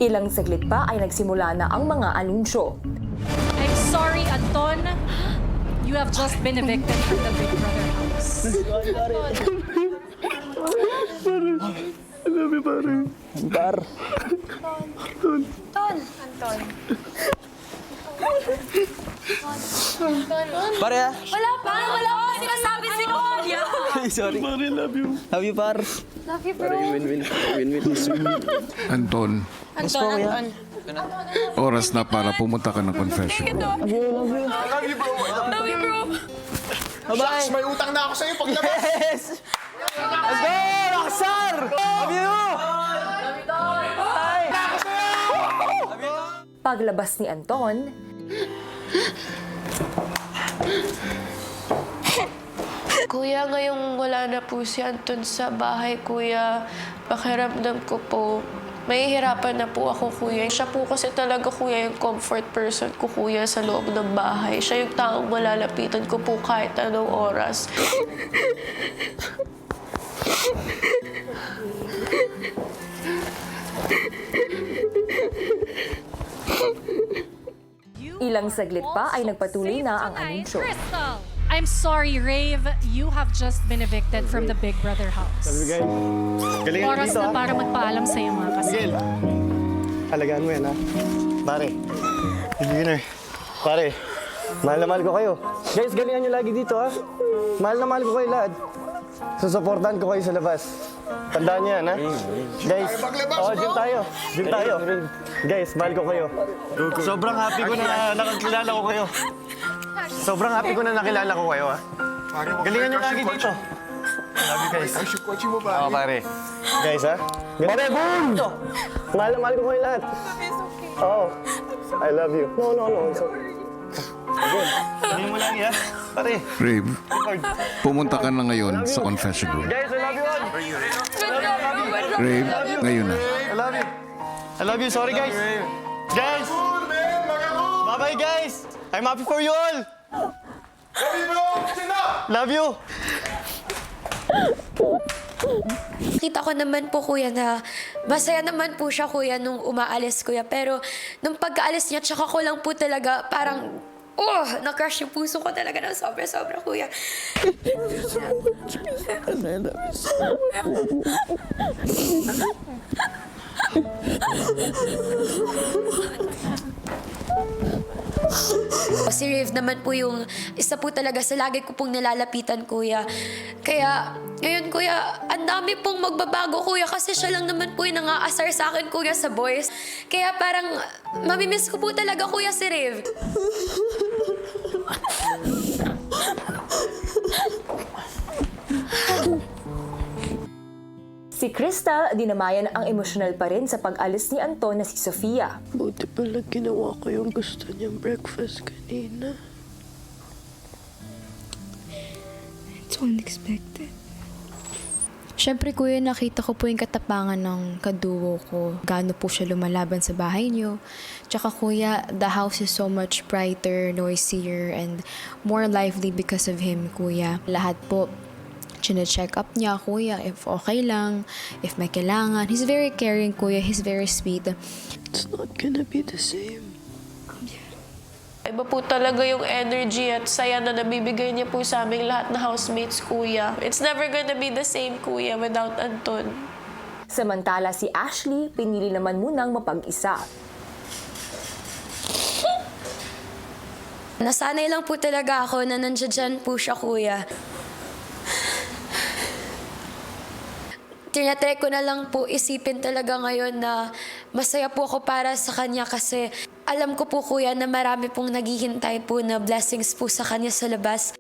Ilang saglit pa ay nagsimula na ang mga anunsyo. I'm sorry, Anton. You have just been evicted from the Big Brother house. Pare ah. Wala pa sinasabi si Kuya. Sorry. Pare, love you. Love you, par. Love you, bro. Win-win. Anton, oras na para pumunta ka ng confession. Love you, bro. Bye-bye. May utang na ako sa'yo pag labas. Yes! Let's go! Rockstar! Love you! Paglabas ni Anton, Kuya, ngayong wala na po si Anton sa bahay, Kuya, pakiramdam ko po, mahihirapan na po ako, Kuya. Siya po kasi talaga, Kuya, yung comfort person ko, Kuya, sa loob ng bahay. Siya yung taong malalapitan ko po kahit anong oras. ilang saglit pa ay nagpatuloy na ang anunsyo. Crystal! I'm sorry, Rave. You have just been evicted from the Big Brother house. Miguel, galingan mo Oras dito, na ha? para magpaalam sa'yo mga kasama. Miguel, alagaan mo yan, ha? Pare, winner. Pare, mahal na mahal ko kayo. Guys, galingan nyo lagi dito, ha? Mahal na mahal ko kayo lahat. Susuportahan ko kayo sa labas. Tandaan nyo yan, ha? Guys, gym tayo. Gym tayo. Guys, mahal ko kayo. Sobrang happy ko na nakakilala ko kayo. Sobrang happy ko na nakilala ko kayo, ha? Galingan nyo lagi dito. Love you, guys. Oo, pare. Guys, ha? Pare, boom! Mahal na mahal ko kayo lahat. Oo. I love you. No. It's okay. Again, galingan mo lagi, ha? Pare. Rave, pumunta ka na ngayon sa confession room. Guys, I love you all. Rave, ngayon na. I love you. I love you. Sorry, guys. Guys! Bye-bye, guys! I'm happy for you all! Love you! Kita ko naman po, Kuya, na masaya naman po siya, Kuya, nung umaalis, Kuya. Pero nung pagkaalis niya, tsaka ko lang po talaga parang, na-crush yung puso ko talaga ng sobra-sobra, Kuya. Si Riv naman po yung isa po talaga sa lagi ko pong nalalapitan, Kuya. Kaya, ngayon, Kuya, ang dami pong magbabago, Kuya, kasi siya lang naman po yung nangaasar sa akin, Kuya, sa boys. Kaya parang, mamimiss ko po talaga, Kuya, si Riv. Si Crystal dinamayan ang emosyonal pa rin sa pag-alis ni Anton na si Sofia. Buti pala ginawa ko yung gusto niyang breakfast kanina. It's unexpected. Siyempre, Kuya, nakita ko po yung katapangan ng kaduo ko. Gaano po siya lumalaban sa bahay niyo. Tsaka, Kuya, the house is so much brighter, noisier, and more lively because of him, Kuya. Lahat po, chine-check up niya, Kuya, if okay lang, if may kailangan. He's very caring, Kuya. He's very sweet. It's not gonna be the same. Iba po talaga yung energy at saya na nabibigay niya po sa aming lahat na housemates, Kuya. It's never gonna be the same, Kuya, without Anton. Samantala si Ashley, pinili naman munang mapag-isa. Nasanay lang po talaga ako na nandiyan po siya, Kuya. Tinatry ko na lang po isipin talaga ngayon na masaya po ako para sa kanya kasi alam ko po, Kuya, na marami pong naghihintay po na blessings po sa kanya sa labas.